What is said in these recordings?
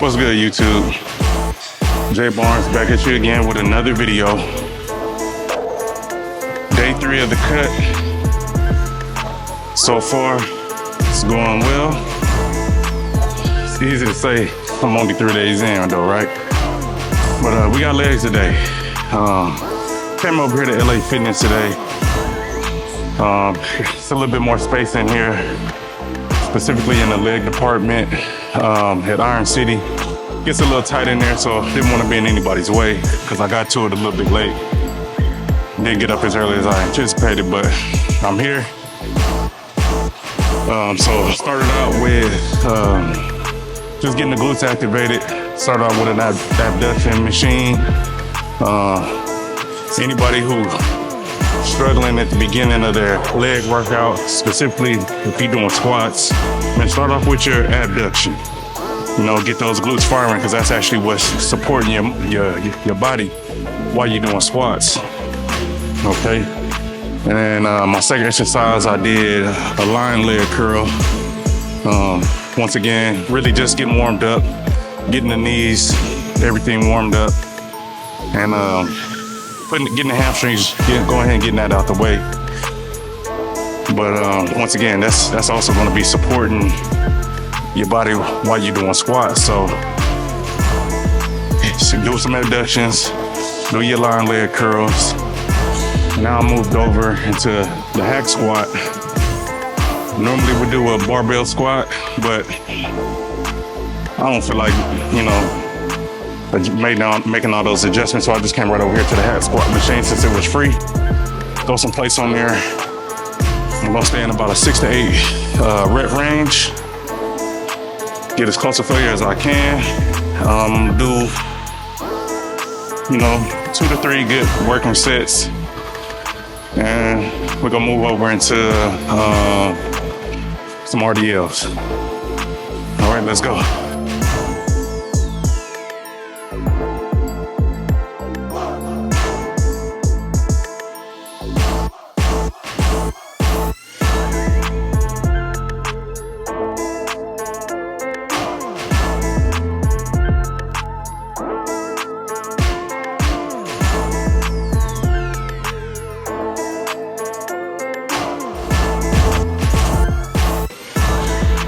What's good, YouTube? Jay Barnes back at you again with another video. Day 3 of the cut. So far, it's going well. It's easy to say I'm only 3 days in though, right? But we got legs today. Came over here to LA Fitness today. It's a little bit more space in here, specifically in the leg department at Iron City. Gets a little tight in there, so didn't want to be in anybody's way because I got to it a little bit late. Didn't get up as early as I anticipated, but I'm here. So started out with just getting the glutes activated. Started out with an abduction machine. Anybody who struggling at the beginning of their leg workout, specifically if you're doing squats, man, start off with your abduction. You know, get those glutes firing because that's actually what's supporting your body while you're doing squats. Okay. And then my second exercise, I did a lying leg curl. Once again, really just getting warmed up, getting the knees, everything warmed up, and getting the hamstrings, go ahead and getting that out the way. But once again, that's also going to be supporting your body while you're doing squats. So do some abductions, do your lying leg curls. Now I moved over into the hack squat. Normally we do a barbell squat, but I don't feel like, making all those adjustments, so I just came right over here to the hack squat machine since it was free. Throw some plates on there. I'm gonna stay in about a 6 to 8 rep range. Get as close to failure as I can. Do 2 to 3 good working sets, and we're gonna move over into some RDLs. All right, let's go.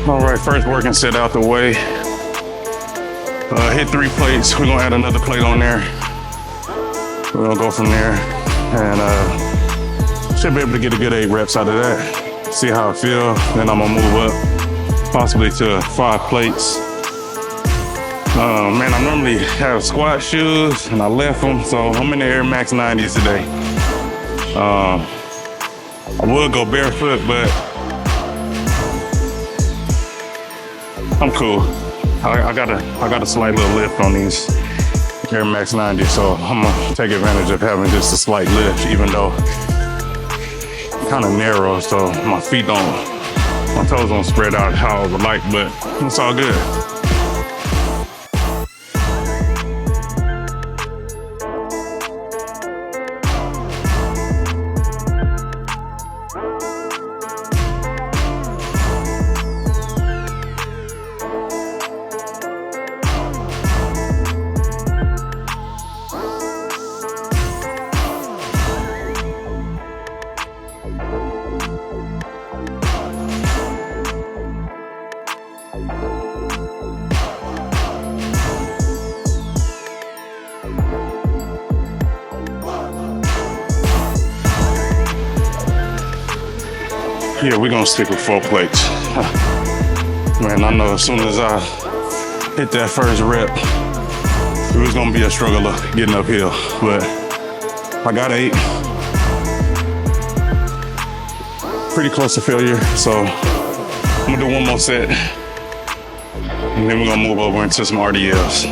All right, first working set out the way. Hit 3 plates. We're gonna add another plate on there. We're gonna go from there, and should be able to get a good 8 reps out of that. See how I feel. Then I'm gonna move up, possibly to 5 plates. Man, I normally have squat shoes, and I left them, so I'm in the Air Max 90s today. I would go barefoot, but I'm cool. I got a slight little lift on these Air Max 90, so I'm gonna take advantage of having just a slight lift, even though kind of narrow, so my toes don't spread out how I would like, but it's all good. Yeah, we're gonna stick with 4 plates. Man, I know as soon as I hit that first rep, it was gonna be a struggle getting uphill, but I got 8. Pretty close to failure, so I'm gonna do 1 more set, and then we're gonna move over into some RDLs.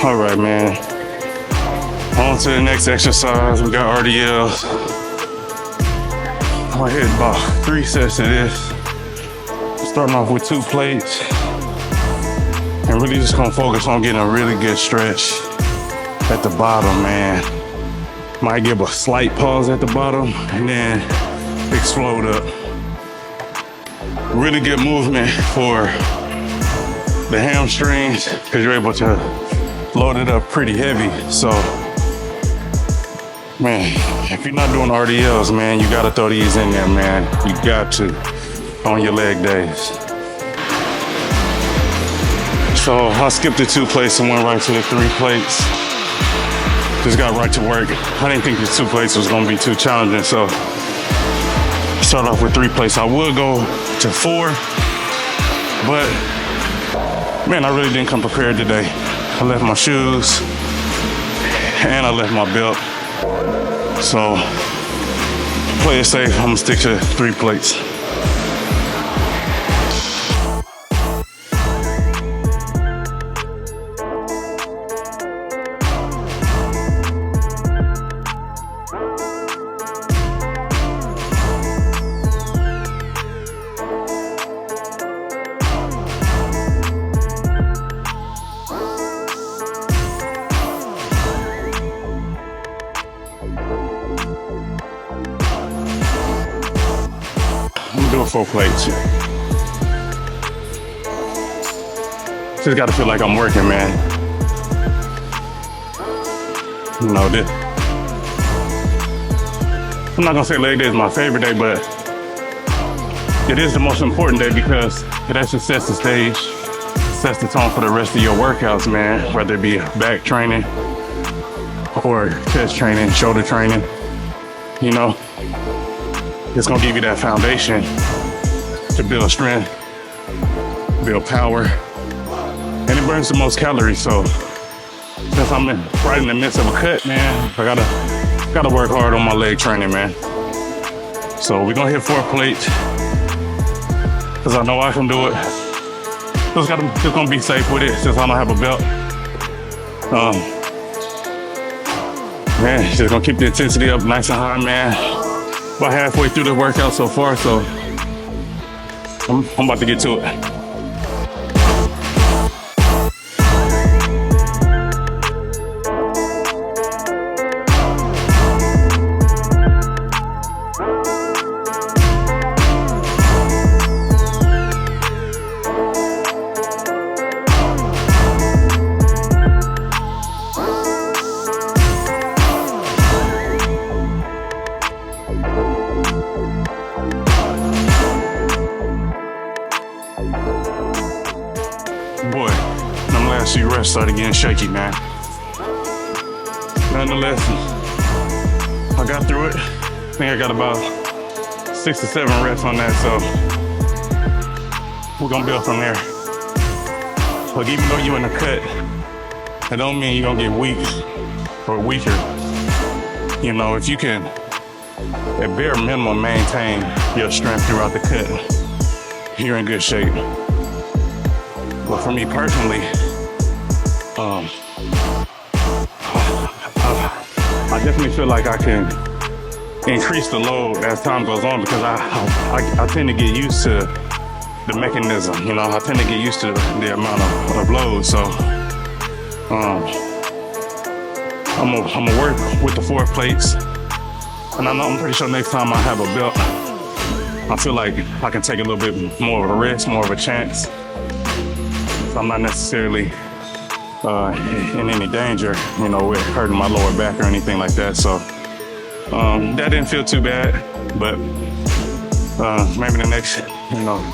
All right, man. On to the next exercise. We got RDLs. I'm gonna hit about 3 sets of this. Starting off with 2 plates. And really just gonna focus on getting a really good stretch at the bottom, man. Might give a slight pause at the bottom and then explode up. Really good movement for the hamstrings because you're able to load it up pretty heavy. So, man, if you're not doing RDLs, man, you gotta throw these in there, man. You got to on your leg days. So I skipped the 2 plates and went right to the 3 plates. Just got right to work. I didn't think the 2 plates was gonna be too challenging, so start off with 3 plates. I would go to 4, but man, I really didn't come prepared today. I left my shoes and I left my belt. So play it safe. I'm gonna stick to 3 plates. I'm doing 4 plates. Just gotta feel like I'm working, man. You know, this. I'm not gonna say leg day is my favorite day, but it is the most important day because it actually sets the stage, sets the tone for the rest of your workouts, man. Whether it be back training or chest training, shoulder training, you know. It's gonna give you that foundation to build strength, build power, and it burns the most calories. So since I'm right in the midst of a cut, man, I gotta work hard on my leg training, man. So we're gonna hit 4 plates because I know I can do it. Just gonna be safe with it since I don't have a belt. Man, just gonna keep the intensity up nice and high, man. About halfway through the workout so far, so I'm about to get to it. Boy, them last few reps started getting shaky, man. Nonetheless, I got through it. I think I got about 6 to 7 reps on that, so we're gonna build from there. But even though you're in a cut, that don't mean you're gonna get weak or weaker. You know, if you can, at bare minimum, maintain your strength throughout the cut, you're in good shape. But for me personally, I definitely feel like I can increase the load as time goes on because I tend to get used to the mechanism. You know, I tend to get used to the amount of load. So I'm gonna work with the 4 plates, and I'm pretty sure next time I have a belt, I feel like I can take a little bit more of a risk, more of a chance. I'm not necessarily in any danger, you know, with hurting my lower back or anything like that. So that didn't feel too bad, but maybe the next,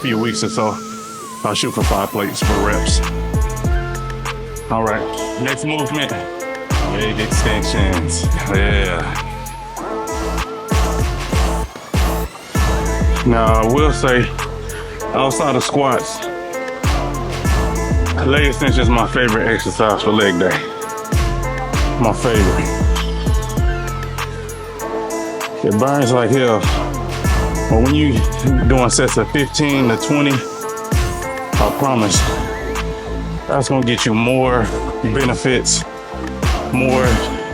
few weeks or so, I'll shoot for 5 plates for reps. All right, next movement, leg extensions. Yeah. Now I will say, outside of squats, leg extension is my favorite exercise for leg day. My favorite. It burns like hell. But when you doing sets of 15 to 20, I promise That's gonna get you more benefits, more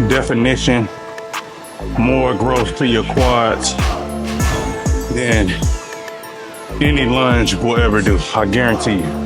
definition, more growth to your quads than any lunge will ever do. I guarantee you.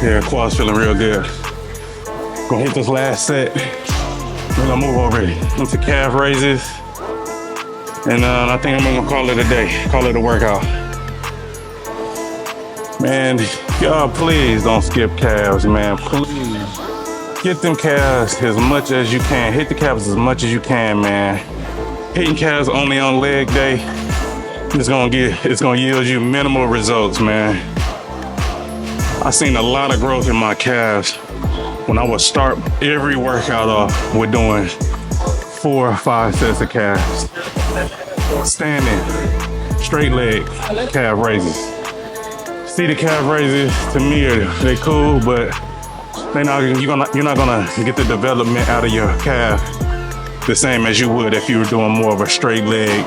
Yeah, quads feeling real good. Gonna hit this last set. Then I'll move over into calf raises. And I think I'm gonna call it a day, call it a workout. Man, y'all please don't skip calves, man. Please. Get them calves as much as you can. Hit the calves as much as you can, man. Hitting calves only on leg day, it's gonna yield you minimal results, man. I seen a lot of growth in my calves when I would start every workout off with doing 4 or 5 sets of calves. Standing, straight leg calf raises. See, the calf raises to me they cool, but you're not gonna get the development out of your calf the same as you would if you were doing more of a straight leg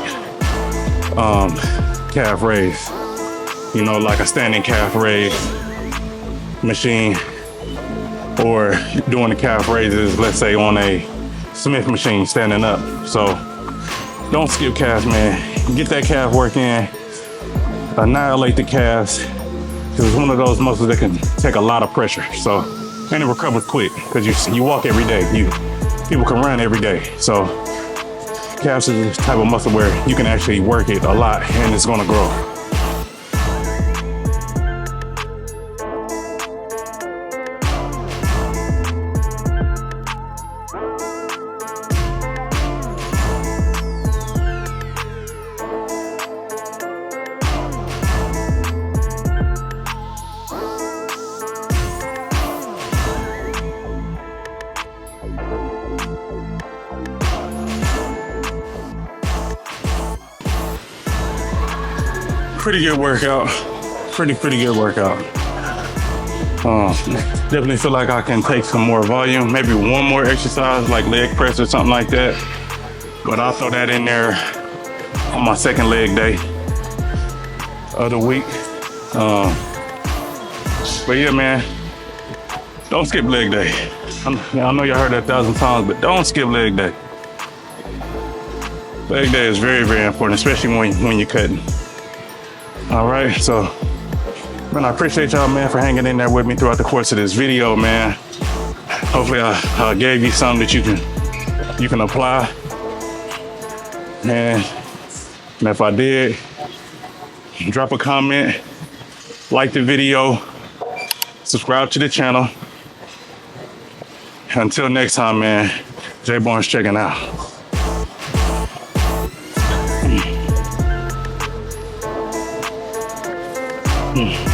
calf raise. You know, like a standing calf raise machine, or doing the calf raises, let's say on a Smith machine standing up. So don't skip calves, man. Get that calf work in, annihilate the calves, because it's one of those muscles that can take a lot of pressure. So, and it recovers quick because you walk every day. People can run every day. So calves is the type of muscle where you can actually work it a lot and it's gonna grow. Pretty good workout. Pretty good workout. Definitely feel like I can take some more volume, maybe one more exercise like leg press or something like that. But I'll throw that in there on my second leg day of the week. But yeah, man, don't skip leg day. I know y'all heard that 1,000 times, but don't skip leg day. Leg day is very important, especially when you're cutting. All right, so, man, I appreciate y'all, man, for hanging in there with me throughout the course of this video, man. Hopefully I gave you something that you can apply. And if I did, drop a comment, like the video, subscribe to the channel. Until next time, man, J Barnes checking out. Hmm.